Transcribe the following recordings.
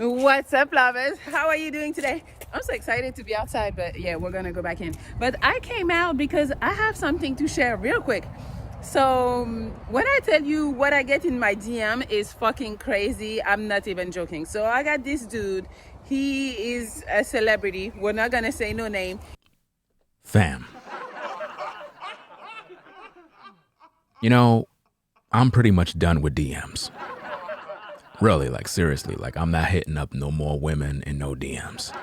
What's up, lovers? How are you doing today? I'm so excited to be outside, but yeah, we're gonna go back in. But I came out because I have something to share real quick. So when I tell you what I get in my DM is fucking crazy, I'm not even joking. So I got this dude. He is a celebrity. We're not gonna say no name. Fam. You know, I'm pretty much done with DMs. Really, like seriously, like I'm not hitting up no more women in no DMs.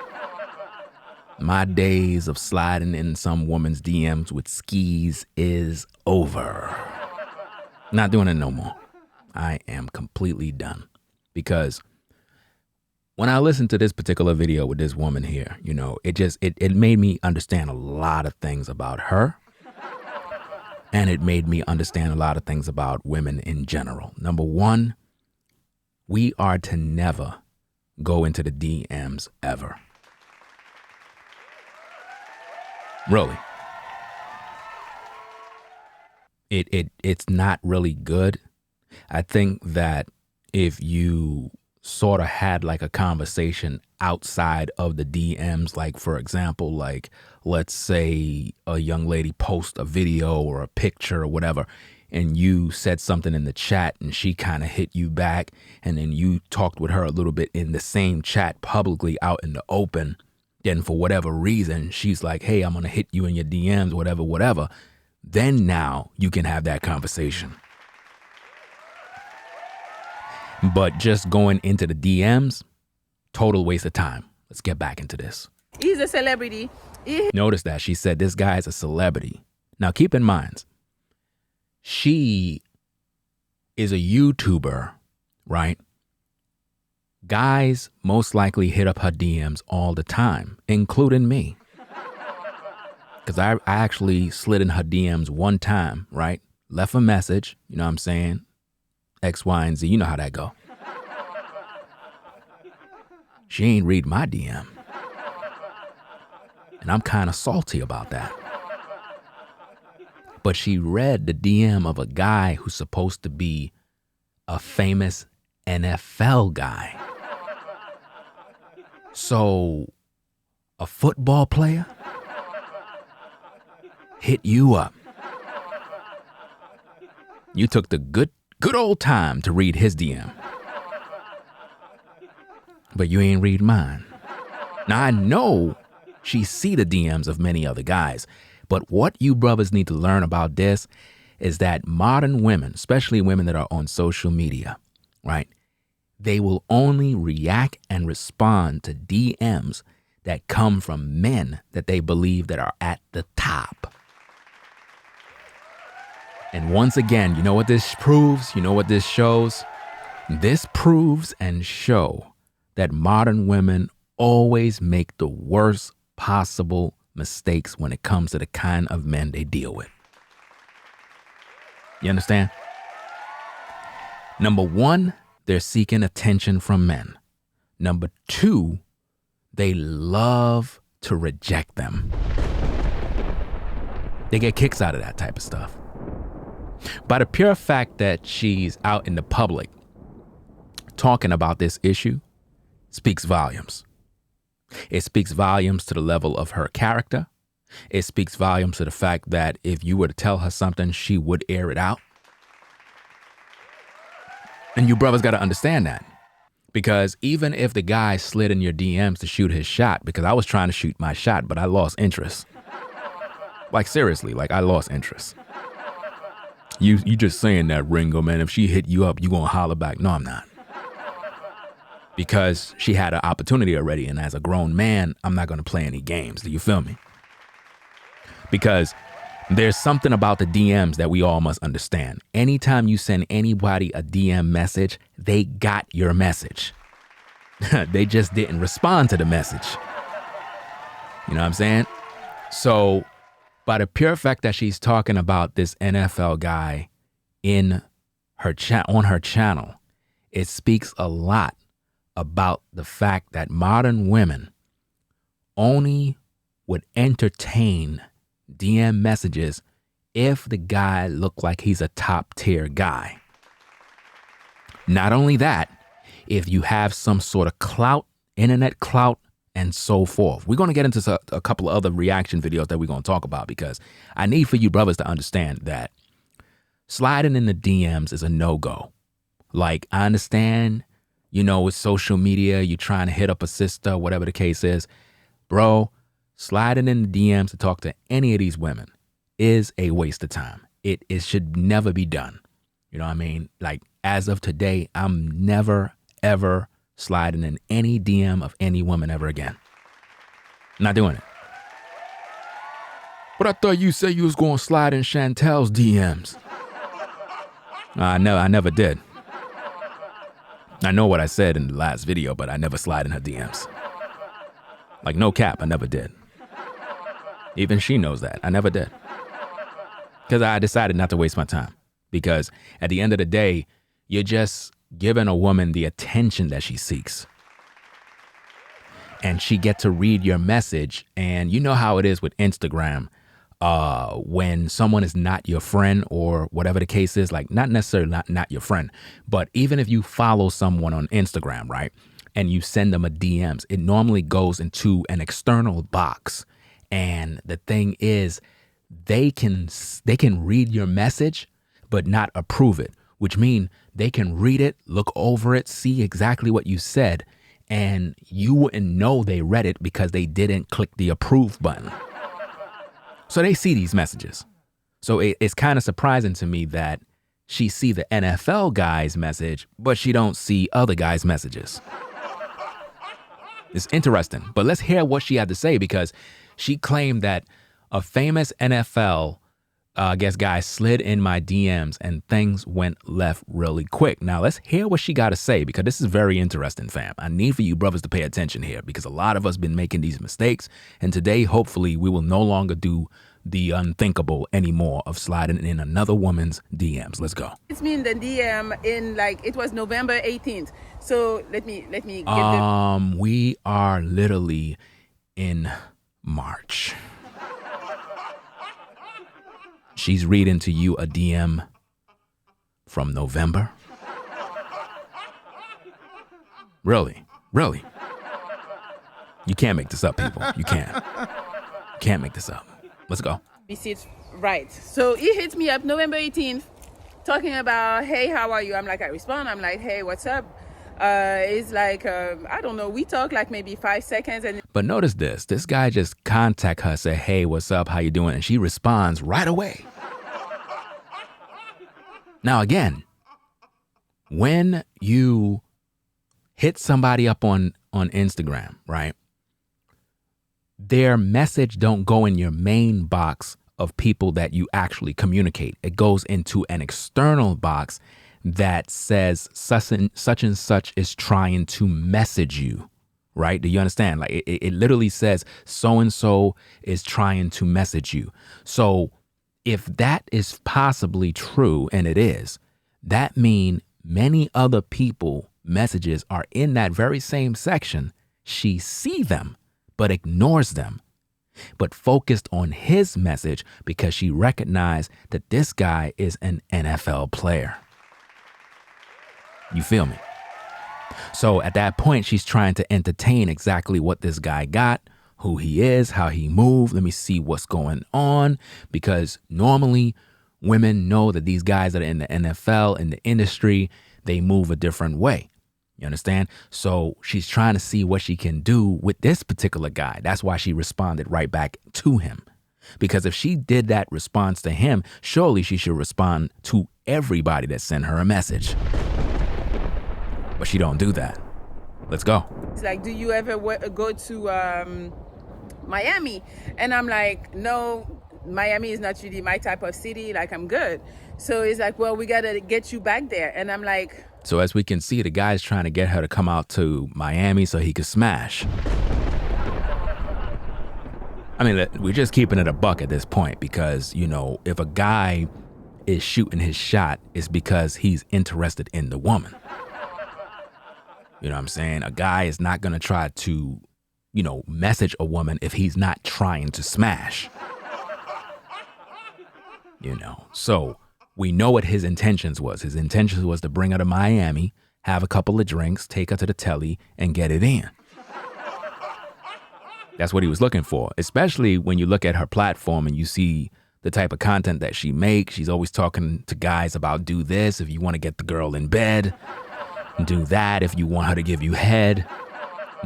My days of sliding in some woman's DMs with skis is over. Not doing it no more. I am completely done. Because when I listened to this particular video with this woman here, you know, it made me understand a lot of things about her. And it made me understand a lot of things about women in general. Number one, we are to never go into the DMs ever. Really. It's not really good. I think that if you sort of had like a conversation outside of the DMs, like for example, like let's say a young lady posts a video or a picture or whatever, and you said something in the chat and she kind of hit you back, and then you talked with her a little bit in the same chat publicly out in the open, then for whatever reason, she's like, hey, I'm going to hit you in your DMs, whatever. Then now you can have that conversation. But just going into the DMs, total waste of time. Let's get back into this. He's a celebrity. Notice that she said this guy is a celebrity. Now keep in mind, she is a YouTuber, right? Guys most likely hit up her DMs all the time, including me. Because I actually slid in her DMs one time, right? Left a message, you know what I'm saying? X, Y, and Z, you know how that go. She ain't read my DM. And I'm kind of salty about that. But she read the DM of a guy who's supposed to be a famous NFL guy. So, a football player hit you up. You took the good old time to read his DM. But you ain't read mine. Now, I know she see the DMs of many other guys, but what you brothers need to learn about this is that modern women, especially women that are on social media, right? They will only react and respond to DMs that come from men that they believe that are at the top. And once again, you know what this proves? You know what this shows? This proves and show that modern women always make the worst possible mistakes when it comes to the kind of men they deal with. You understand? Number one, they're seeking attention from men. Number two, they love to reject them. They get kicks out of that type of stuff. By the pure fact that she's out in the public talking about this issue speaks volumes. It speaks volumes to the level of her character. It speaks volumes to the fact that if you were to tell her something, she would air it out. And you brothers got to understand that. Because even if the guy slid in your DMs to shoot his shot, because I was trying to shoot my shot, but I lost interest. Like seriously, like I lost interest. You just saying that, Ringo, man. If she hit you up, you gonna holler back. No, I'm not. Because she had an opportunity already, and as a grown man, I'm not gonna play any games. Do you feel me? Because there's something about the DMs that we all must understand. Anytime you send anybody a DM message, they got your message. They just didn't respond to the message. You know what I'm saying? So, by the pure fact that she's talking about this NFL guy in her on her channel, it speaks a lot about the fact that modern women only would entertain DM messages if the guy looked like he's a top tier guy. Not only that, if you have some sort of clout, internet clout, and so forth. We're going to get into a couple of other reaction videos that we're going to talk about, because I need for you brothers to understand that sliding in the DMs is a no-go. Like, I understand, with social media, you're trying to hit up a sister, whatever the case is. Bro, sliding in the DMs to talk to any of these women is a waste of time. It should never be done. You know what I mean? Like, as of today, I'm never, ever sliding in any DM of any woman ever again. Not doing it. But I thought you said you was going to slide in Chantel's DMs. I never did. I know what I said in the last video, but I never slide in her DMs. Like, no cap, I never did. Even she knows that. I never did. Because I decided not to waste my time. Because at the end of the day, you're just giving a woman the attention that she seeks. And she get to read your message. And you know how it is with Instagram. When someone is not your friend or whatever the case is, like not necessarily not your friend, but even if you follow someone on Instagram, right, and you send them a DMs, it normally goes into an external box. And the thing is, they can read your message, but not approve it, which means they can read it, look over it, see exactly what you said, and you wouldn't know they read it because they didn't click the approve button. So they see these messages. So it's kind of surprising to me that she see the NFL guy's message, but she don't see other guys' messages. It's interesting, but let's hear what she had to say, because she claimed that a famous NFL guy slid in my DMs and things went left really quick. Now let's hear what she got to say, because this is very interesting, fam. I need for you brothers to pay attention here, because a lot of us been making these mistakes. And today, hopefully, we will no longer do the unthinkable anymore of sliding in another woman's DMs. Let's go. It's me in the DM in it was November 18th. So let me get we are literally in March. She's reading to you a DM from November. Really? You can't make this up, people. You can't make this up. Let's go. Right. So he hits me up November 18th talking about, hey, how are you? I respond. I'm like, hey, what's up? It's like, I don't know. We talk like maybe 5 seconds. But notice this guy just contact her, say, hey, what's up? How you doing? And she responds right away. Now, again, when you hit somebody up on Instagram, right? Their message don't go in your main box of people that you actually communicate. It goes into an external box that says such and such is trying to message you, right? Do you understand? Like it literally says so-and-so is trying to message you. So if that is possibly true, and it is, that means many other people messages are in that very same section. She see them, but ignores them, but focused on his message because she recognized that this guy is an NFL player. You feel me? So at that point, she's trying to entertain exactly what this guy got, who he is, how he moved. Let me see what's going on, because normally women know that these guys that are in the NFL, in the industry, they move a different way. You understand? So she's trying to see what she can do with this particular guy. That's why she responded right back to him. Because if she did that response to him, surely she should respond to everybody that sent her a message. But she don't do that. Let's go. It's like, do you ever go to Miami? And I'm like, no, Miami is not really my type of city. Like, I'm good. So it's like, well, we got to get you back there. And I'm like... So as we can see, the guy's trying to get her to come out to Miami so he could smash. I mean, we're just keeping it a buck at this point because, if a guy is shooting his shot, it's because he's interested in the woman. You know what I'm saying? A guy is not going to try to, message a woman if he's not trying to smash. So we know what his intentions was. His intentions was to bring her to Miami, have a couple of drinks, take her to the telly, and get it in. That's what he was looking for, especially when you look at her platform and you see the type of content that she makes. She's always talking to guys about do this if you want to get the girl in bed, do that if you want her to give you head,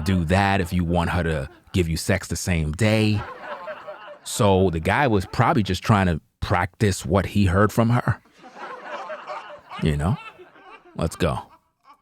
do that if you want her to give you sex the same day. So the guy was probably just trying to practice what he heard from her. Let's go.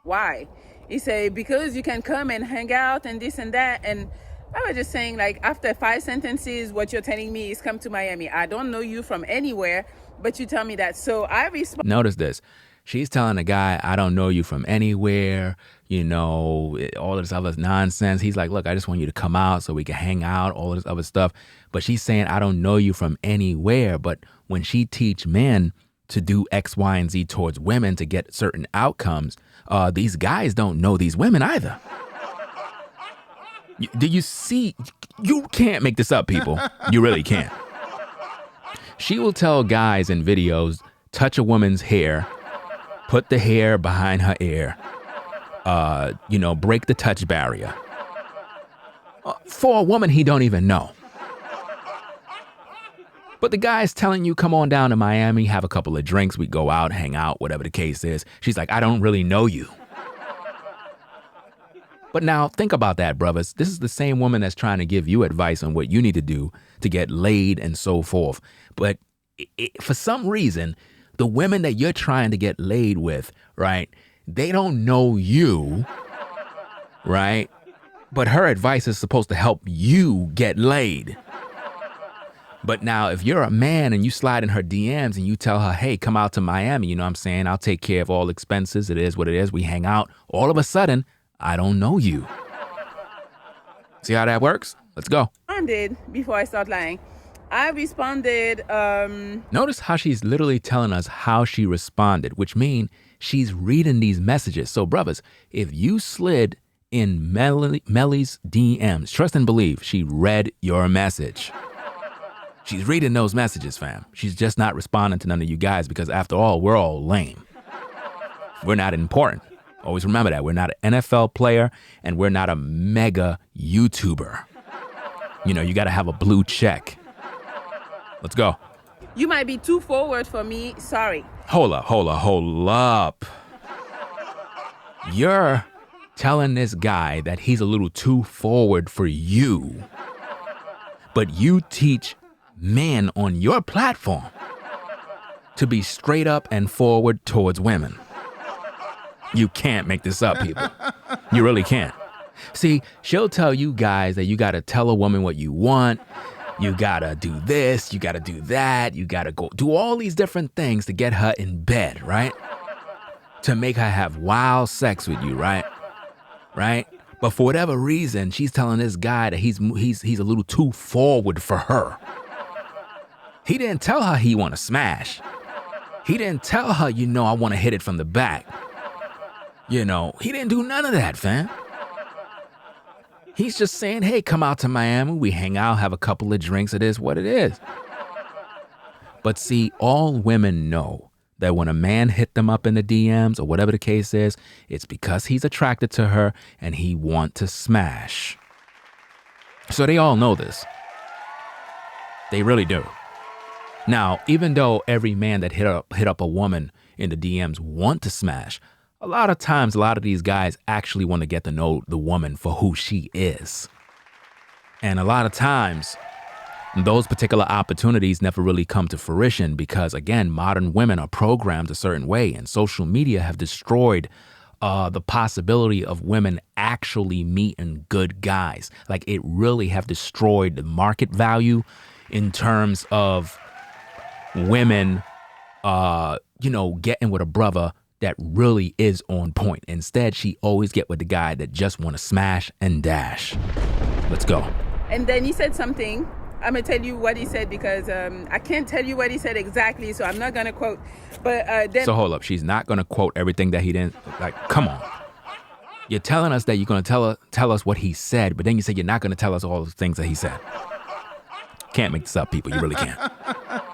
Why? He said, because you can come and hang out and this and that. And I was just saying, like, after 5 sentences, what you're telling me is come to Miami. I don't know you from anywhere, but you tell me that. So I respond. Notice this. She's telling the guy, I don't know you from anywhere, all this other nonsense. He's like, look, I just want you to come out so we can hang out, all this other stuff. But she's saying, I don't know you from anywhere. But when she teach men to do X, Y, and Z towards women to get certain outcomes, these guys don't know these women either. Do you see? You can't make this up, people. You really can't. She will tell guys in videos, touch a woman's hair, put the hair behind her ear, break the touch barrier. For a woman he don't even know. But the guy's telling you, come on down to Miami, have a couple of drinks, we go out, hang out, whatever the case is. She's like, I don't really know you. But now think about that, brothers. This is the same woman that's trying to give you advice on what you need to do to get laid and so forth. But for some reason, the women that you're trying to get laid with, right, they don't know you, right? But her advice is supposed to help you get laid. But now if you're a man and you slide in her DMs and you tell her, hey, come out to Miami, you know what I'm saying? I'll take care of all expenses. It is what it is. We hang out. All of a sudden, I don't know you. See how that works? Let's go. Before I start lying, I responded. Notice how she's literally telling us how she responded, which means she's reading these messages. So, brothers, if you slid in Melly's DMs, trust and believe she read your message. She's reading those messages, fam. She's just not responding to none of you guys because, after all, we're all lame. We're not important. Always remember that. We're not an NFL player and we're not a mega YouTuber. You got to have a blue check. Let's go. You might be too forward for me. Sorry. Hold up. You're telling this guy that he's a little too forward for you. But you teach men on your platform to be straight up and forward towards women. You can't make this up, people. You really can't. See, she'll tell you guys that you got to tell a woman what you want. You got to do this. You got to do that. You got to go do all these different things to get her in bed, right? To make her have wild sex with you, right? Right? But for whatever reason, she's telling this guy that he's a little too forward for her. He didn't tell her he want to smash. He didn't tell her, I want to hit it from the back. He didn't do none of that, fam. He's just saying, hey, come out to Miami. We hang out, have a couple of drinks. It is what it is. But see, all women know that when a man hit them up in the DMs or whatever the case is, it's because he's attracted to her and he want to smash. So they all know this. They really do. Now, even though every man that hit up a woman in the DMs want to smash, a lot of times, a lot of these guys actually want to get to know the woman for who she is. And a lot of times, those particular opportunities never really come to fruition because, again, modern women are programmed a certain way, and social media have destroyed the possibility of women actually meeting good guys. Like, it really have destroyed the market value in terms of women, getting with a brother that really is on point. Instead, she always get with the guy that just want to smash and dash. Let's go. And then he said something. I'm going to tell you what he said because I can't tell you what he said exactly, so I'm not going to quote. But then. So hold up. She's not going to quote everything that he didn't. Like, come on. You're telling us that you're going to tell us what he said, but then you say you're not going to tell us all the things that he said. Can't make this up, people. You really can't.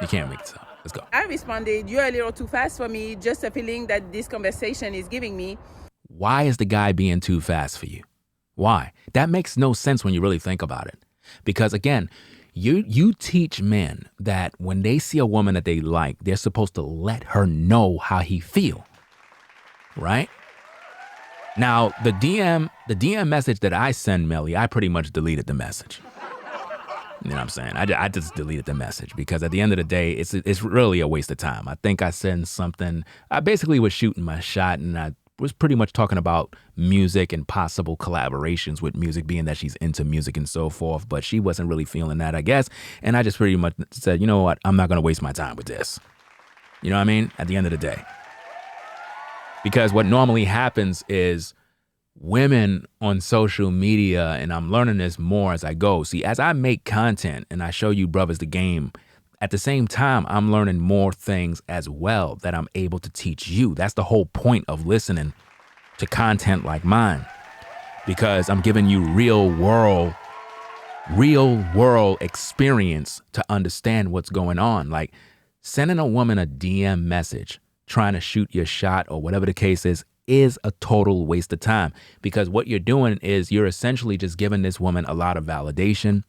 You can't make this up. Let's go. I responded, "You're a little too fast for me, just a feeling that this conversation is giving me." Why is the guy being too fast for you? Why? That makes no sense when you really think about it. Because again, you teach men that when they see a woman that they like, they're supposed to let her know how he feel, right? Now, the DM message that I send Melly, I pretty much deleted the message. You know what I'm saying? I just deleted the message because at the end of the day, it's really a waste of time. I think I sent something. I basically was shooting my shot, and I was pretty much talking about music and possible collaborations with music, being that she's into music and so forth. But she wasn't really feeling that, I guess. And I just pretty much said, you know what? I'm not going to waste my time with this. You know what I mean? At the end of the day. Because what normally happens is women on social media, and I'm learning this more as I go. See, as I make content and I show you brothers the game, at the same time, I'm learning more things as well that I'm able to teach you. That's the whole point of listening to content like mine, because I'm giving you real world experience to understand what's going on. Like sending a woman a DM message, trying to shoot your shot or whatever the case is a total waste of time, because what you're doing is you're essentially just giving this woman a lot of validation.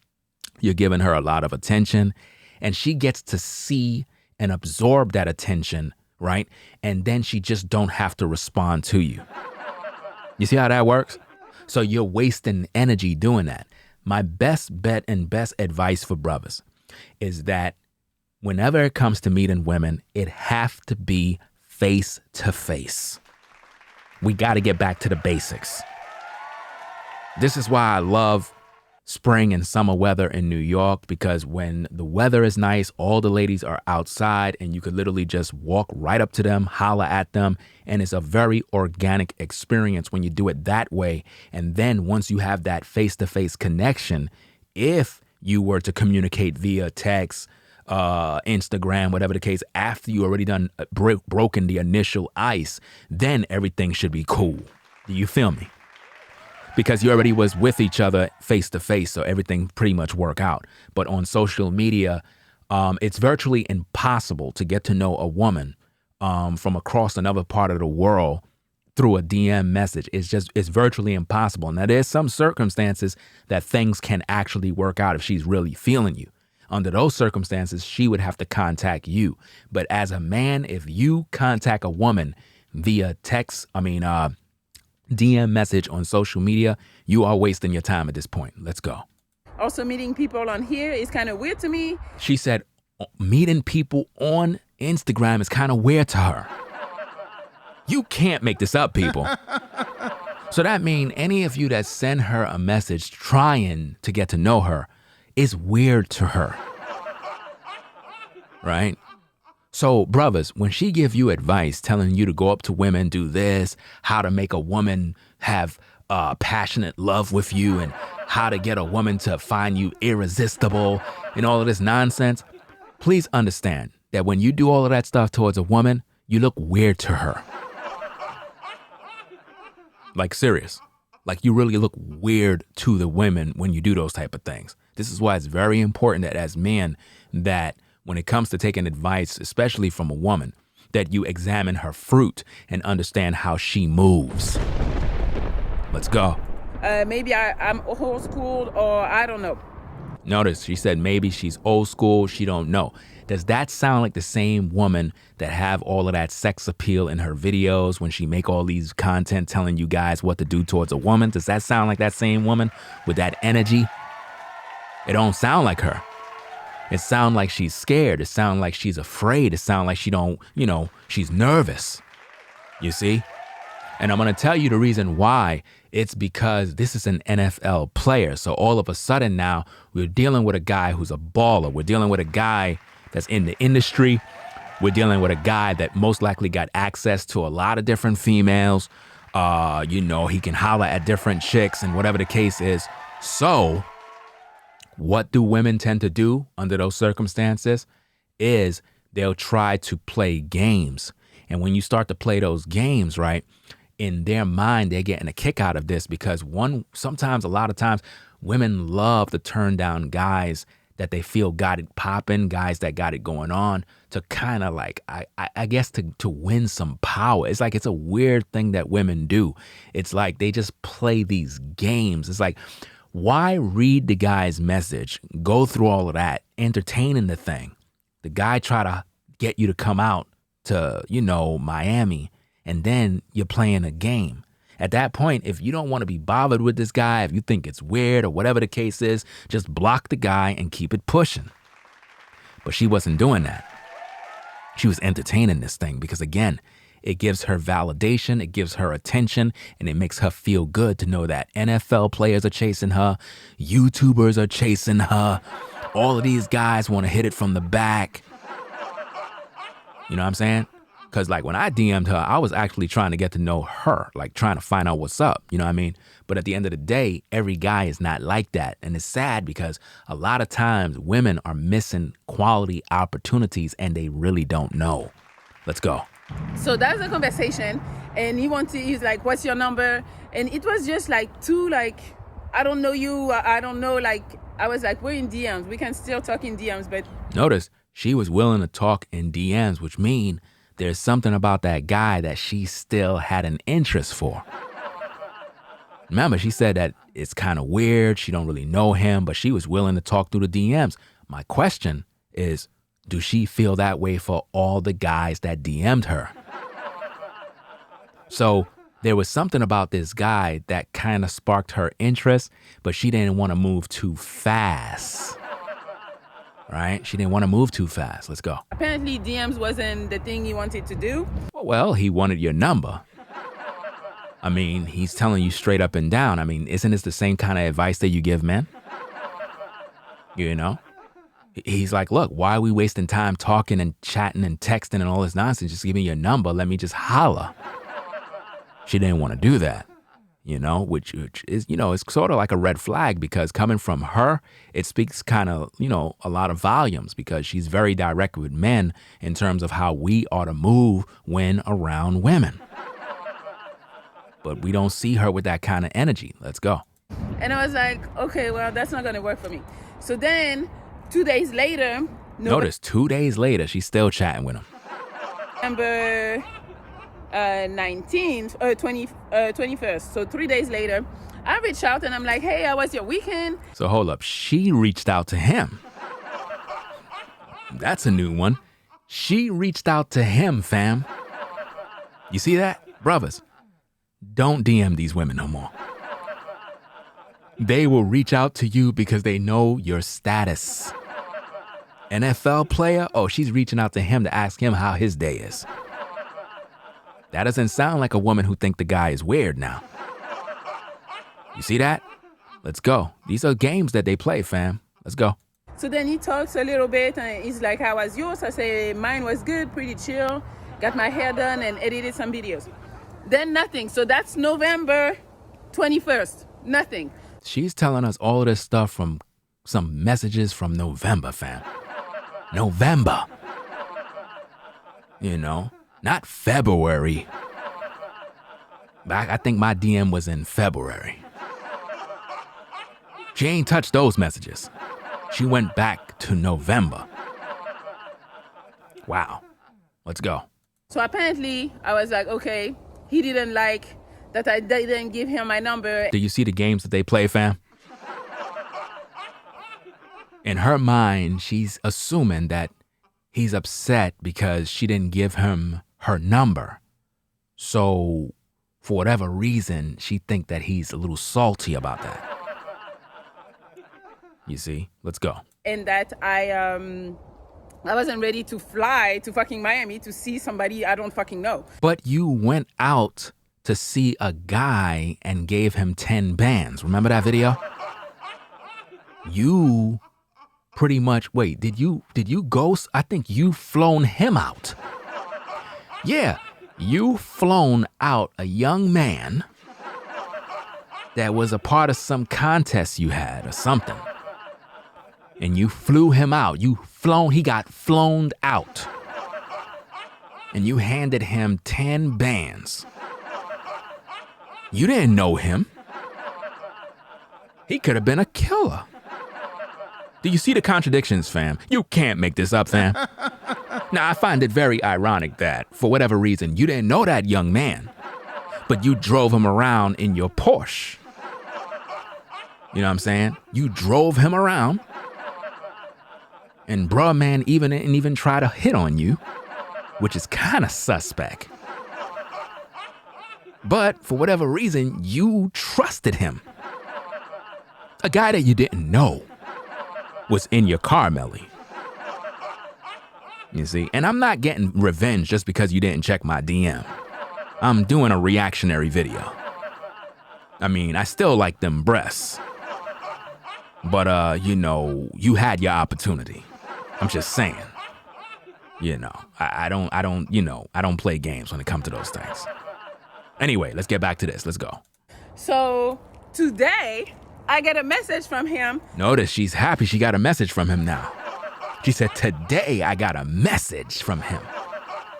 You're giving her a lot of attention, and she gets to see and absorb that attention, right? And then she just don't have to respond to you. You see how that works? So you're wasting energy doing that. My best bet and best advice for brothers is that whenever it comes to meeting women, it have to be face to face. We got to get back to the basics. This is why I love spring and summer weather in New York, because when the weather is nice, all the ladies are outside and you could literally just walk right up to them, holler at them. And it's a very organic experience when you do it that way. And then once you have that face-to-face connection, if you were to communicate via text, Instagram, whatever the case, after you already done broken the initial ice, then everything should be cool. Do you feel me? Because you already was with each other face to face, so everything pretty much work out. But on social media, it's virtually impossible to get to know a woman from across another part of the world through a DM message. It's virtually impossible. Now, there's some circumstances that things can actually work out if she's really feeling you. Under those circumstances, she would have to contact you. But as a man, if you contact a woman via DM message on social media, you are wasting your time at this point. Let's go. Also, meeting people on here is kind of weird to me. She said meeting people on Instagram is kind of weird to her. You can't make this up, people. So that means any of you that send her a message trying to get to know her is weird to her. Right? So, brothers, when she give you advice telling you to go up to women, do this, how to make a woman have passionate love with you, and how to get a woman to find you irresistible and all of this nonsense, please understand that when you do all of that stuff towards a woman, you look weird to her. Like serious. Like you really look weird to the women when you do those type of things. This is why it's very important that as men, that when it comes to taking advice, especially from a woman, that you examine her fruit and understand how she moves. Let's go. Maybe I'm old school, or I don't know. Notice she said maybe she's old school, she don't know. Does that sound like the same woman that have all of that sex appeal in her videos when she make all these content telling you guys what to do towards a woman? Does that sound like that same woman with that energy? It don't sound like her. It sound like she's scared. It sound like she's afraid. It sound like she don't, she's nervous. You see? And I'm going to tell you the reason why. It's because this is an NFL player. So all of a sudden now we're dealing with a guy who's a baller. We're dealing with a guy that's in the industry. We're dealing with a guy that most likely got access to a lot of different females. He can holler at different chicks and whatever the case is. So what do women tend to do under those circumstances is they'll try to play games. And when you start to play those games, right, in their mind, they're getting a kick out of this because a lot of times, women love to turn down guys that they feel got it popping, guys that got it going on, to kind of like, I guess to win some power. It's like, it's a weird thing that women do. It's like they just play these games. It's like, why read the guy's message, go through all of that, entertaining the thing? The guy try to get you to come out to, Miami, and then you're playing a game. At that point, if you don't want to be bothered with this guy, if you think it's weird or whatever the case is, just block the guy and keep it pushing. But she wasn't doing that. She was entertaining this thing because, again, it gives her validation, it gives her attention, and it makes her feel good to know that NFL players are chasing her, YouTubers are chasing her, all of these guys want to hit it from the back. You know what I'm saying? Because like when I DM'd her, I was actually trying to get to know her, like trying to find out what's up. You know what I mean? But at the end of the day, every guy is not like that. And it's sad because a lot of times women are missing quality opportunities and they really don't know. Let's go. So that's the conversation. And he's like, what's your number? And it was just like I don't know you. I don't know. Like, I was like, we're in DMs. We can still talk in DMs. But notice she was willing to talk in DMs, which mean there's something about that guy that she still had an interest for. Remember, she said that it's kind of weird. She don't really know him, but she was willing to talk through the DMs. My question is, do she feel that way for all the guys that DM'd her? So there was something about this guy that kind of sparked her interest, but she didn't want to move too fast. Right? She didn't want to move too fast. Let's go. Apparently DMs wasn't the thing he wanted to do. Well, he wanted your number. I mean, he's telling you straight up and down. I mean, isn't this the same kind of advice that you give men? You know? He's like, look, why are we wasting time talking and chatting and texting and all this nonsense? Just give me your number. Let me just holler. She didn't want to do that. Which is, it's sort of like a red flag because coming from her, it speaks kind of, a lot of volumes because she's very direct with men in terms of how we ought to move when around women. But we don't see her with that kind of energy. Let's go. And I was like, okay, well, that's not going to work for me. So then 2 days later. Notice 2 days later, she's still chatting with him. November 19th, 21st. So 3 days later, I reached out and I'm like, hey, how was your weekend? So hold up. She reached out to him. That's a new one. She reached out to him, fam. You see that? Brothers, don't DM these women no more. They will reach out to you because they know your status. NFL player? Oh, she's reaching out to him to ask him how his day is. That doesn't sound like a woman who think the guy is weird now. You see that? Let's go. These are games that they play, fam. Let's go. So then he talks a little bit and he's like, how was yours? I say, mine was good, pretty chill. Got my hair done and edited some videos. Then nothing. So that's November 21st. Nothing. She's telling us all of this stuff from some messages from November, fam. November. Not February. I think my DM was in February. She ain't touched those messages. She went back to November. Wow. Let's go. So apparently, I was like, okay, he didn't like that I didn't give him my number. Do you see the games that they play, fam? In her mind, she's assuming that he's upset because she didn't give him her number. So, for whatever reason, she think that he's a little salty about that. You see? Let's go. And that I wasn't ready to fly to fucking Miami to see somebody I don't fucking know. But you went out to see a guy and gave him 10 bands. Remember that video? You pretty much, wait, did you ghost? I think you flown him out. Yeah, you flown out a young man that was a part of some contest you had or something. And you flew him out. He got flown out. And you handed him 10 bands. You didn't know him. He could have been a killer. Do you see the contradictions, fam? You can't make this up, fam. Now, I find it very ironic that, for whatever reason, you didn't know that young man, but you drove him around in your Porsche. You know what I'm saying? You drove him around, and bruh man didn't even try to hit on you, which is kind of suspect. But for whatever reason, you trusted him. A guy that you didn't know was in your car, Melly. You see? And I'm not getting revenge just because you didn't check my DM. I'm doing a reactionary video. I mean, I still like them breasts. But, you had your opportunity. I'm just saying. I don't play games when it comes to those things. Anyway, let's get back to this. Let's go. So today, I get a message from him. Notice she's happy she got a message from him now. She said, today I got a message from him.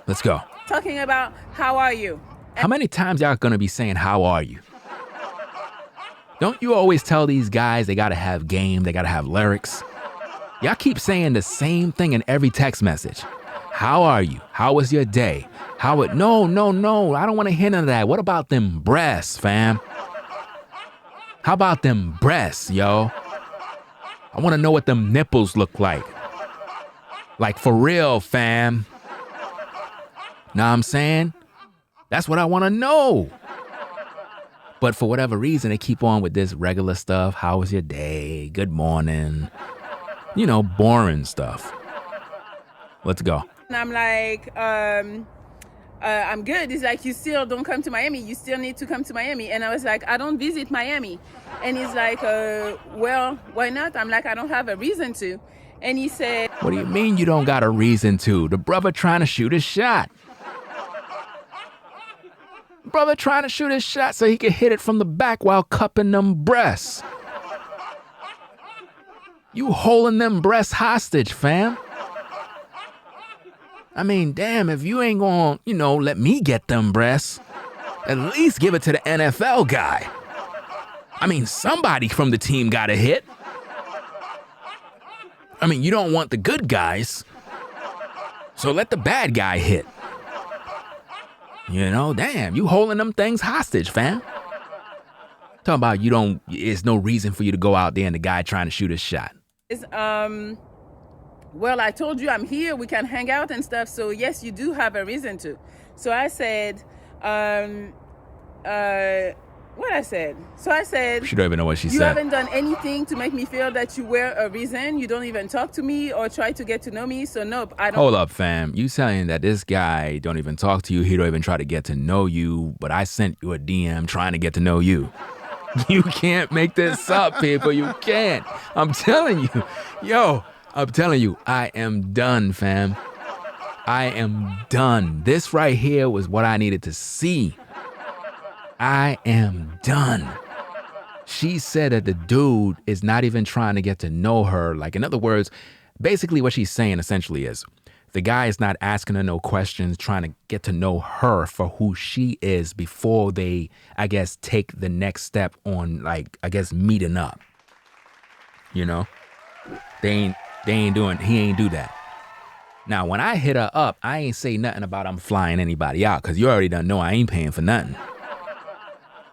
Let's go. Talking about, how are you? How many times y'all gonna be saying, how are you? Don't you always tell these guys they gotta have game, they gotta have lyrics? Y'all keep saying the same thing in every text message. How are you? How was your day? No, I don't wanna hear none of that. What about them breasts, fam? How about them breasts, yo? I wanna know what them nipples look like. Like for real, fam. Know what I'm saying? That's what I wanna know. But for whatever reason, they keep on with this regular stuff. How was your day? Good morning. Boring stuff. Let's go. And I'm like, I'm good. He's like, you still don't come to Miami. You still need to come to Miami. And I was like, I don't visit Miami. And he's like, well, why not? I'm like, I don't have a reason to. And he said, what do you mean you don't got a reason to? The brother trying to shoot his shot. Brother trying to shoot his shot so he can hit it from the back while cupping them breasts. You holding them breasts hostage, fam. I mean, damn, if you ain't gonna, let me get them breasts, at least give it to the NFL guy. I mean, somebody from the team got a hit. I mean, you don't want the good guys, so let the bad guy hit. Damn, you holding them things hostage, fam. Talking about there's no reason for you to go out there and the guy trying to shoot his shot. Well, I told you I'm here. We can hang out and stuff. So yes, you do have a reason to. So I said, what I said. So I said, she don't even know what she said. You haven't done anything to make me feel that you were a reason. You don't even talk to me or try to get to know me. So nope, I don't. Hold up, fam. You saying that this guy don't even talk to you. He don't even try to get to know you. But I sent you a DM trying to get to know you. You can't make this up, people. You can't. I'm telling you. I'm telling you, I am done, fam. I am done. This right here was what I needed to see. I am done. She said that the dude is not even trying to get to know her. Like, in other words, basically what she's saying essentially is the guy is not asking her no questions, trying to get to know her for who she is before they, I guess, take the next step on, like, I guess, meeting up. He ain't do that. Now, when I hit her up, I ain't say nothing about I'm flying anybody out, because you already done know I ain't paying for nothing.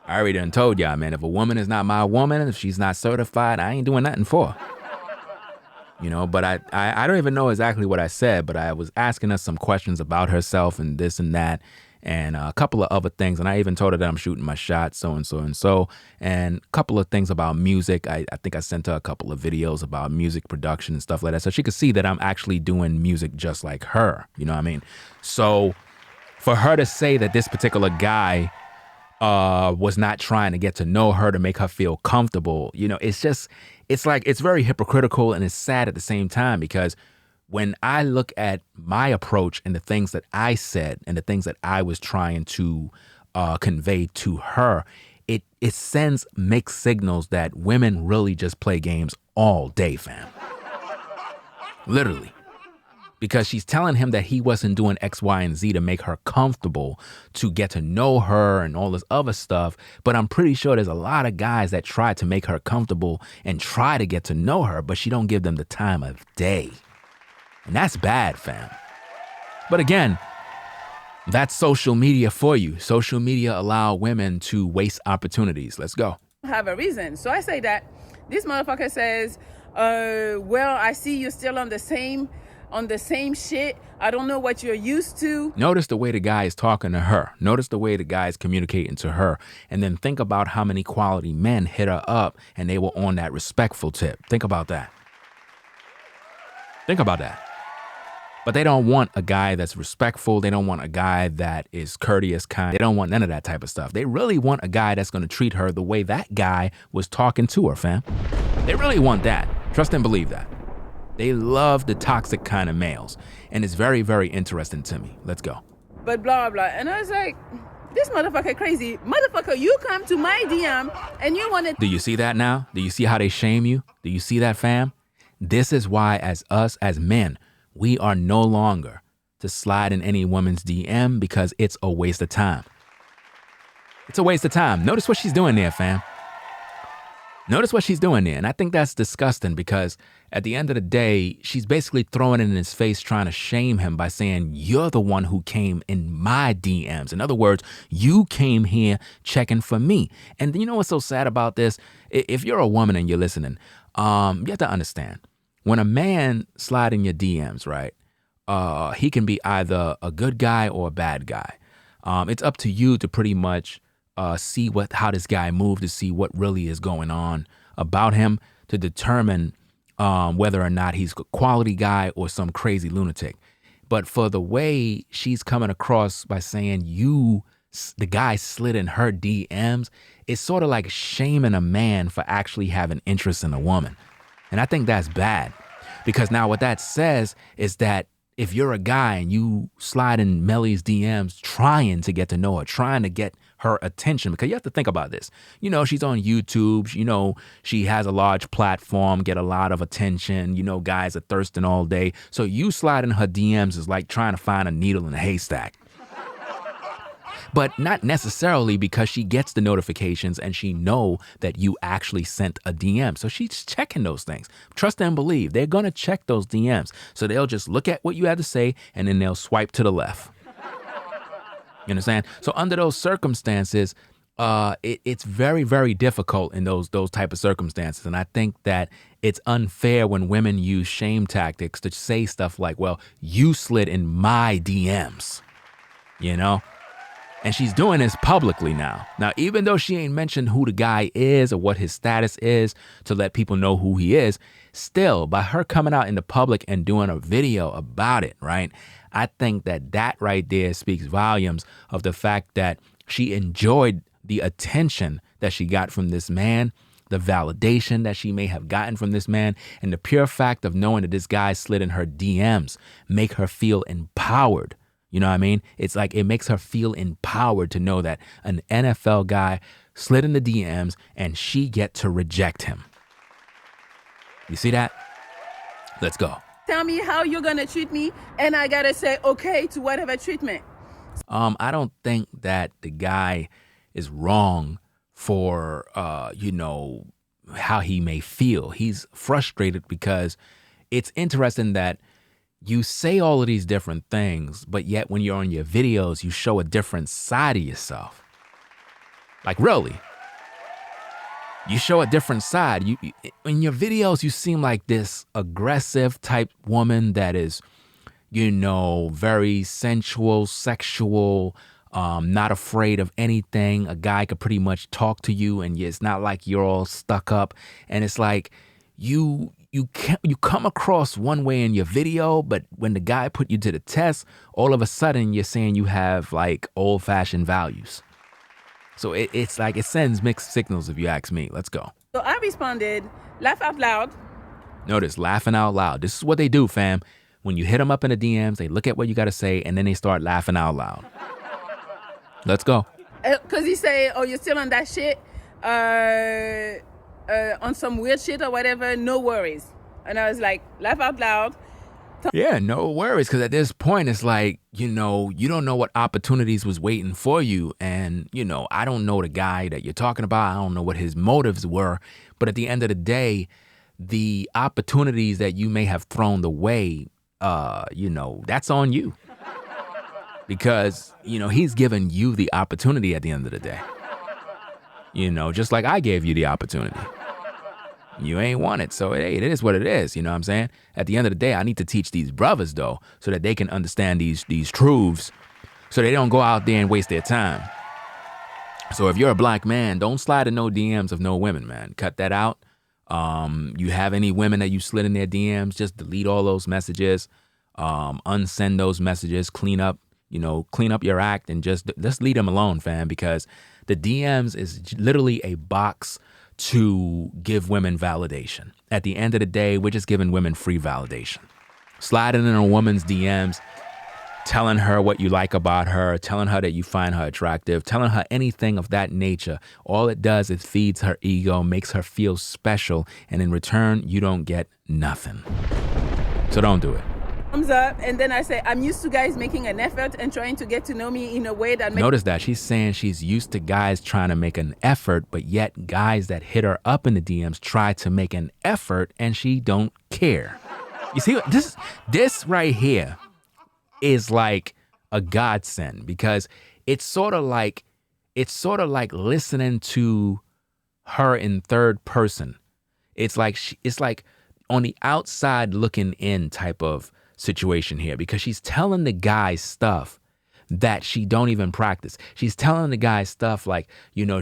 I already done told y'all, man, if a woman is not my woman, if she's not certified, I ain't doing nothing for her. But I don't even know exactly what I said, but I was asking her some questions about herself and this and that, and a couple of other things. And I even told her that I'm shooting my shot, so and so and so, and a couple of things about music. I think I sent her a couple of videos about music production and stuff like that, so she could see that I'm actually doing music just like her. You know what I mean? So for her to say that this particular guy was not trying to get to know her to make her feel comfortable, it's like, it's very hypocritical, and it's sad at the same time, because when I look at my approach and the things that I said and the things that I was trying to convey to her, it sends mixed signals that women really just play games all day, fam. Literally. because she's telling him that he wasn't doing X, Y, and Z to make her comfortable, to get to know her and all this other stuff. But I'm pretty sure there's a lot of guys that try to make her comfortable and try to get to know her, but she don't give them the time of day. And that's bad, fam. But again, that's social media for you. Social media allow women to waste opportunities. Let's go. Have a reason. So I say that this motherfucker says, well, I see you're still on the same shit. I don't know what you're used to. Notice the way the guy is talking to her. Notice the way the guy is communicating to her. And then think about how many quality men hit her up and they were on that respectful tip. Think about that. Think about that. But they don't want a guy that's respectful. They don't want a guy that is courteous, kind. They don't want none of that type of stuff. They really want a guy that's going to treat her the way that guy was talking to her, fam. They really want that. Trust and believe that. They love the toxic kind of males. And it's very, very interesting to me. Let's go. But blah, blah. And I was like, this motherfucker crazy. Motherfucker, you come to my DM and you want to... Do you see that now? Do you see how they shame you? Do you see that, fam? This is why as men, we are no longer to slide in any woman's DM because it's a waste of time. It's a waste of time. Notice what she's doing there, fam. Notice what she's doing there. And I think that's disgusting because at the end of the day, she's basically throwing it in his face, trying to shame him by saying, you're the one who came in my DMs. In other words, you came here checking for me. And you know what's so sad about this? If you're a woman and you're listening, you have to understand. When a man slide in your DMs, right, he can be either a good guy or a bad guy. It's up to you to pretty much see how this guy moved, to see what really is going on about him, to determine whether or not he's a quality guy or some crazy lunatic. But for the way she's coming across by saying the guy slid in her DMs, it's sort of like shaming a man for actually having interest in a woman. And I think that's bad because now what that says is that if you're a guy and you slide in Melly's DMs trying to get to know her, trying to get her attention, because you have to think about this. You know, she's on YouTube. You know, she has a large platform, get a lot of attention. You know, guys are thirsting all day. So you slide in her DMs is like trying to find a needle in a haystack. But not necessarily because she gets the notifications and she know that you actually sent a DM. So she's checking those things. Trust and believe. They're going to check those DMs. So they'll just look at what you had to say and then they'll swipe to the left. You understand? So under those circumstances, it's very, very difficult in those type of circumstances. And I think that it's unfair when women use shame tactics to say stuff like, well, you slid in my DMs, you know? And she's doing this publicly now. Now, even though she ain't mentioned who the guy is or what his status is to let people know who he is, still, by her coming out in the public and doing a video about it, right? I think that right there speaks volumes of the fact that she enjoyed the attention that she got from this man, the validation that she may have gotten from this man, and the pure fact of knowing that this guy slid in her DMs make her feel empowered. You know what I mean? It's like it makes her feel empowered to know that an NFL guy slid in the DMs and she get to reject him. You see that? Let's go. Tell me how you're going to treat me and I got to say okay to whatever treatment. I don't think that the guy is wrong for, how he may feel. He's frustrated because it's interesting that you say all of these different things, but yet when you're on your videos, you show a different side of yourself. Like, really? You show a different side. In your videos, you seem like this aggressive type woman that is, very sensual, sexual, not afraid of anything. A guy could pretty much talk to you and it's not like you're all stuck up. And it's like you come across one way in your video, but when the guy put you to the test, all of a sudden you're saying you have like old-fashioned values. So it's like it sends mixed signals if you ask me. Let's go. So I responded, laugh out loud. Notice, laughing out loud. This is what they do, fam. When you hit them up in the DMs, they look at what you got to say, and then they start laughing out loud. Let's go. Because he say, oh, you're still on that shit? On some weird shit or whatever, no worries. And I was like, laugh out loud. Yeah, no worries. Because at this point, it's like, you don't know what opportunities was waiting for you. And, I don't know the guy that you're talking about. I don't know what his motives were. But at the end of the day, the opportunities that you may have thrown away, that's on you. Because, he's given you the opportunity at the end of the day. Just like I gave you the opportunity. You ain't want it. So, hey, it is what it is. You know what I'm saying? At the end of the day, I need to teach these brothers, though, so that they can understand these truths so they don't go out there and waste their time. So if you're a black man, don't slide in no DMs of no women, man. Cut that out. You have any women that you slid in their DMs, just delete all those messages, unsend those messages, clean up your act, and just leave them alone, fam, because the DMs is literally a box to give women validation. At the end of the day, we're just giving women free validation. Sliding in a woman's DMs, telling her what you like about her, telling her that you find her attractive, telling her anything of that nature. All it does is feeds her ego, makes her feel special, and in return, you don't get nothing. So don't do it. Thumbs up, and then I say, I'm used to guys making an effort and trying to get to know me in a way that Notice that she's saying she's used to guys trying to make an effort, but yet guys that hit her up in the DMs try to make an effort and she don't care. You see, this right here is like a godsend, because it's sort of like listening to her in third person. It's like on the outside looking in type of situation here, because she's telling the guy stuff that she don't even practice. She's telling the guy stuff like,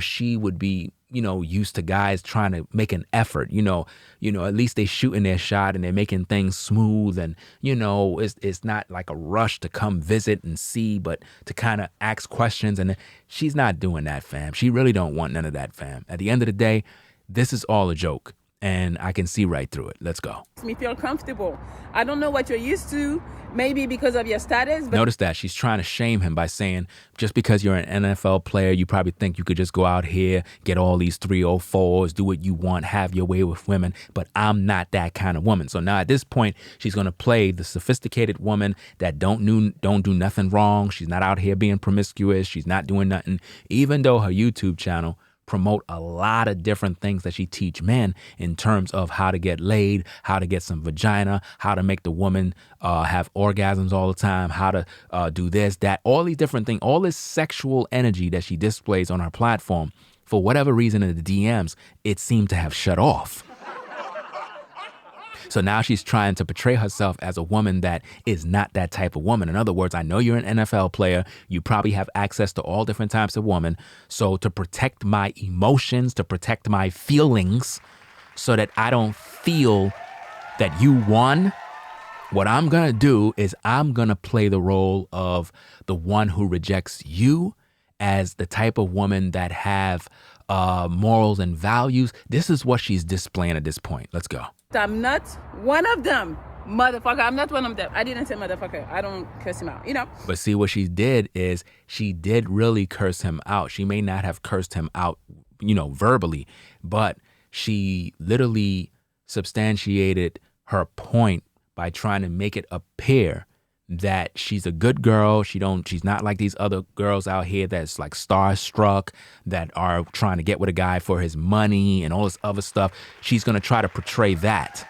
she would be, used to guys trying to make an effort, at least they shooting their shot and they're making things smooth. And, it's not like a rush to come visit and see, but to kind of ask questions. And she's not doing that, fam. She really don't want none of that, fam. At the end of the day, this is all a joke. And I can see right through it. Let's go. makes me feel comfortable. I don't know what you're used to, maybe because of your status. But notice that she's trying to shame him by saying, just because you're an NFL player, you probably think you could just go out here, get all these 304s, do what you want, have your way with women. But I'm not that kind of woman. So now at this point, she's going to play the sophisticated woman that don't do nothing wrong. She's not out here being promiscuous. She's not doing nothing, even though her YouTube channel promote a lot of different things that she teach men in terms of how to get laid, how to get some vagina, how to make the woman have orgasms all the time, how to do this, that, all these different things, all this sexual energy that she displays on her platform. For whatever reason in the DMs, it seemed to have shut off. So now she's trying to portray herself as a woman that is not that type of woman. In other words, I know you're an NFL player. You probably have access to all different types of women. So to protect my emotions, to protect my feelings, so that I don't feel that you won, what I'm going to do is I'm going to play the role of the one who rejects you as the type of woman that have morals and values. This is what she's displaying at this point. Let's go. I'm not one of them. Motherfucker, I'm not one of them. I didn't say motherfucker. I don't curse him out, But see, what she did is she did really curse him out. She may not have cursed him out, verbally, but she literally substantiated her point by trying to make it appear that she's a good girl. She's not like these other girls out here that's like starstruck, that are trying to get with a guy for his money and all this other stuff. She's going to try to portray that.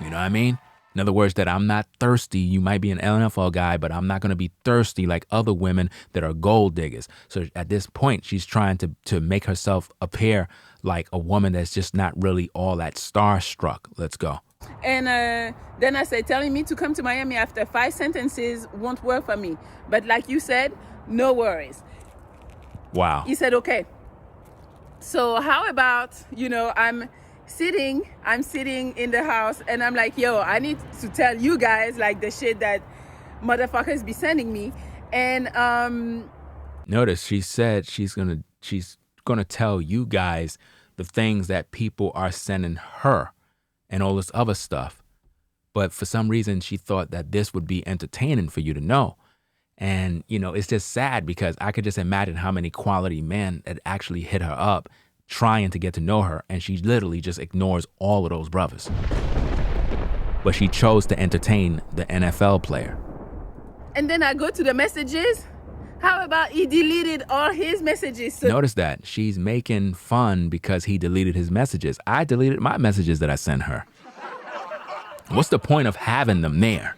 You know what I mean? In other words, that I'm not thirsty. You might be an NFL guy, but I'm not going to be thirsty like other women that are gold diggers. So at this point, she's trying to make herself appear like a woman that's just not really all that starstruck. Let's go. And then I said, telling me to come to Miami after 5 sentences won't work for me. But like you said, no worries. Wow. He said, okay. So how about, I'm sitting in the house and I'm like, yo, I need to tell you guys like the shit that motherfuckers be sending me. And notice she said she's gonna tell you guys the things that people are sending her and all this other stuff. But for some reason, she thought that this would be entertaining for you to know. And, it's just sad because I could just imagine how many quality men that actually hit her up trying to get to know her. And she literally just ignores all of those brothers. but she chose to entertain the NFL player. And then I go to the messages. How about he deleted all his messages? So Notice that she's making fun because he deleted his messages. I deleted my messages that I sent her. What's the point of having them there?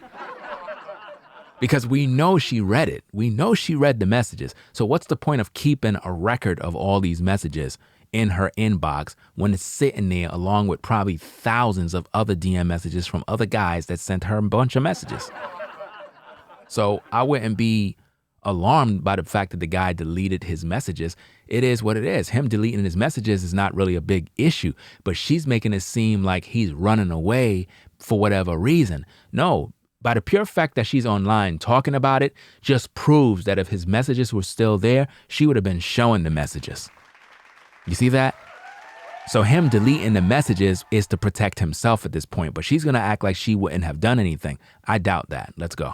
Because we know she read it. We know she read the messages. So what's the point of keeping a record of all these messages in her inbox when it's sitting there along with probably thousands of other DM messages from other guys that sent her a bunch of messages? So I wouldn't be alarmed by the fact that the guy deleted his messages. It is what it is. Him deleting his messages is not really a big issue, but she's making it seem like he's running away for whatever reason. No, by the pure fact that she's online talking about it just proves that if his messages were still there, she would have been showing the messages. You see that? So him deleting the messages is to protect himself at this point, but she's going to act like she wouldn't have done anything. I doubt that. Let's go.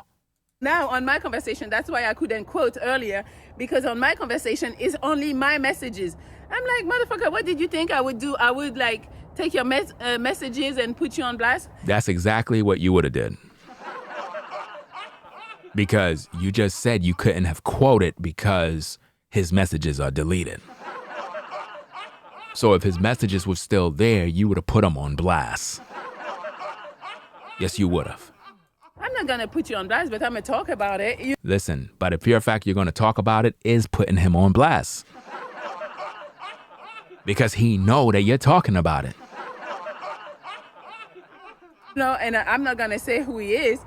now on my conversation, that's why I couldn't quote earlier, because on my conversation is only my messages. I'm like, motherfucker, what did you think I would do? I would like take your messages and put you on blast? That's exactly what you would have did. Because you just said you couldn't have quoted because his messages are deleted. So if his messages were still there, you would have put them on blast. Yes, you would have. I'm not going to put you on blast, but I'm going to talk about it. Listen, by the pure fact you're going to talk about it is putting him on blast. Because he know that you're talking about it. No, and I'm not going to say who he is,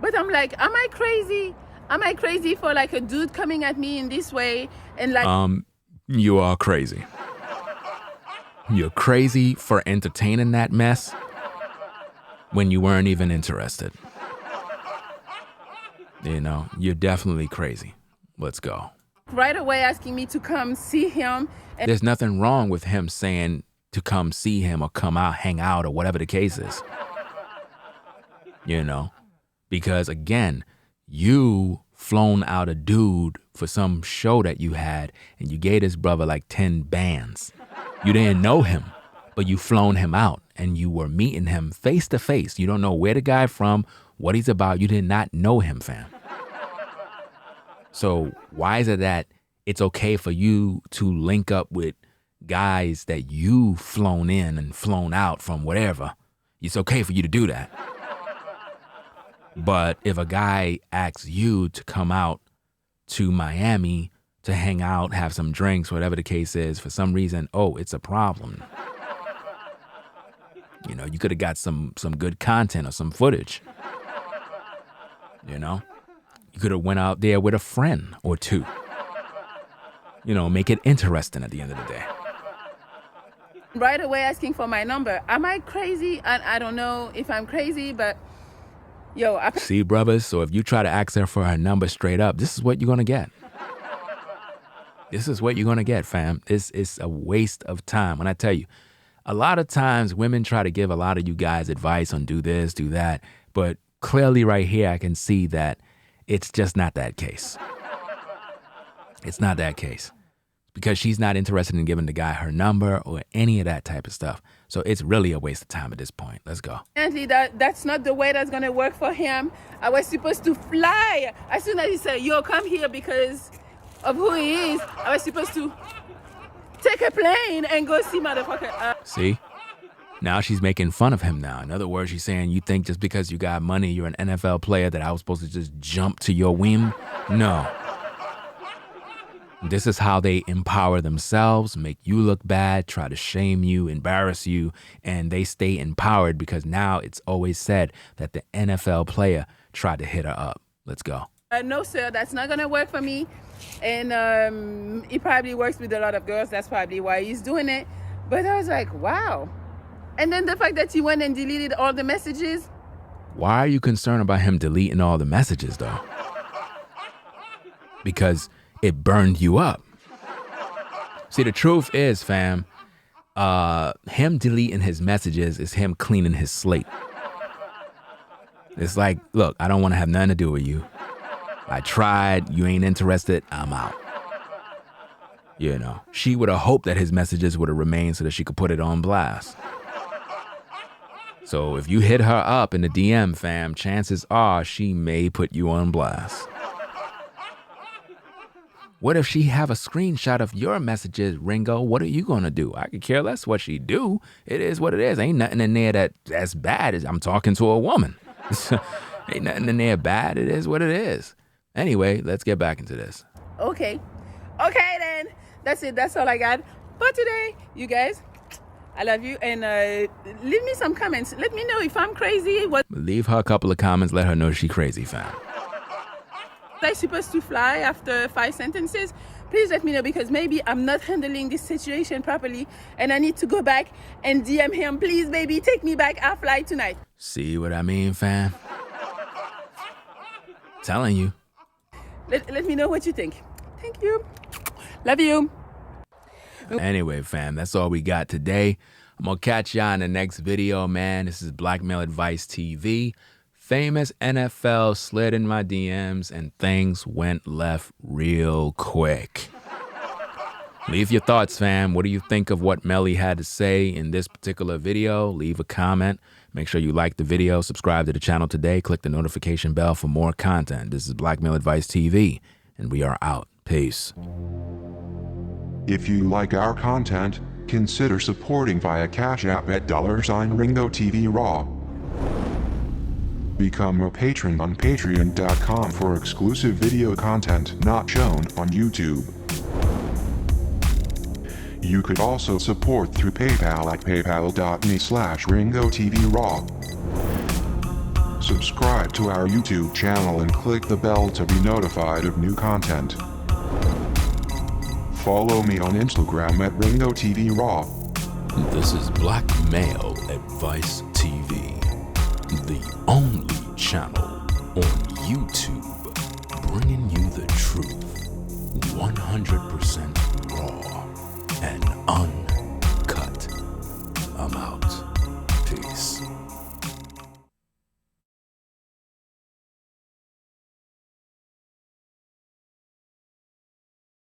but I'm like, am I crazy? Am I crazy for like a dude coming at me in this way? And like, you are crazy. You're crazy for entertaining that mess when you weren't even interested. You know, you're definitely crazy. Let's go. right away asking me to come see him. And There's nothing wrong with him saying to come see him or come out, hang out, or whatever the case is. You know, because again, you flown out a dude for some show that you had and you gave this brother like 10 bands. You didn't know him, but you flown him out and you were meeting him face to face. You don't know where the guy from, what he's about. You did not know him, fam. So why is it that it's okay for you to link up with guys that you flown in and flown out from whatever? It's okay for you to do that. But if a guy asks you to come out to Miami to hang out, have some drinks, whatever the case is, for some reason, oh, it's a problem. You know, you could have got some good content or some footage. You know, you could have went out there with a friend or two. You know, make it interesting at the end of the day. right away asking for my number. Am I crazy? I don't know if I'm crazy, but yo, See, brothers, so if you try to ask her for her number straight up, this is what you're going to get. This is what you're going to get, fam. It's a waste of time. When I tell you, a lot of times women try to give a lot of you guys advice on do this, do that. But clearly right here, I can see that it's just not that case. It's not that case. Because she's not interested in giving the guy her number or any of that type of stuff. So it's really a waste of time at this point. Let's go. apparently that's not the way that's gonna work for him. I was supposed to fly. As soon as he said, yo, come here because of who he is, I was supposed to take a plane and go see motherfucker. See? Now she's making fun of him now. In other words, she's saying, you think just because you got money, you're an NFL player, that I was supposed to just jump to your whim? No. This is how they empower themselves, make you look bad, try to shame you, embarrass you, and they stay empowered because now it's always said that the NFL player tried to hit her up. Let's go. No, sir, that's not gonna work for me. And he probably works with a lot of girls. That's probably why he's doing it. But I was like, wow. And then the fact that he went and deleted all the messages. Why are you concerned about him deleting all the messages, though? Because it burned you up. See, the truth is, fam, him deleting his messages is him cleaning his slate. It's like, look, I don't want to have nothing to do with you. I tried, you ain't interested, I'm out. You know, she would have hoped that his messages would have remained so that she could put it on blast. So if you hit her up in the DM, fam, chances are she may put you on blast. What if she have a screenshot of your messages, Ringo? What are you gonna do? I could care less what she do. It is what it is. Ain't nothing in there that's bad. I'm talking to a woman. Ain't nothing in there bad. It is what it is. Anyway, let's get back into this. Okay then, that's it. That's all I got for today, you guys. I love you, and leave me some comments. Let me know if I'm crazy. What Leave her a couple of comments. Let her know she crazy, fam. I supposed to fly after 5 sentences? Please let me know, because maybe I'm not handling this situation properly and I need to go back and DM him. Please, baby, take me back. I'll fly tonight. See what I mean, fam? Telling you. Let me know what you think. Thank you. Love you. Anyway, fam, that's all we got today. I'm gonna catch y'all in the next video, man. This is Blackmail Advice TV. Famous NFL slid in my DMs and things went left real quick. Leave your thoughts, fam. What do you think of what Melly had to say in this particular video? Leave a comment. Make sure you like the video, subscribe to the channel today, click the notification bell for more content. This is Blackmail Advice TV, and we are out. Peace. If you like our content, consider supporting via Cash App at $RingoTV Raw. Become a patron on patreon.com for exclusive video content not shown on YouTube. You could also support through PayPal at paypal.me/RingoTVRaw. Subscribe to our YouTube channel and click the bell to be notified of new content. Follow me on Instagram at RingoTVRaw. This is Blackmail Advice TV, the only channel on YouTube bringing you the truth 100%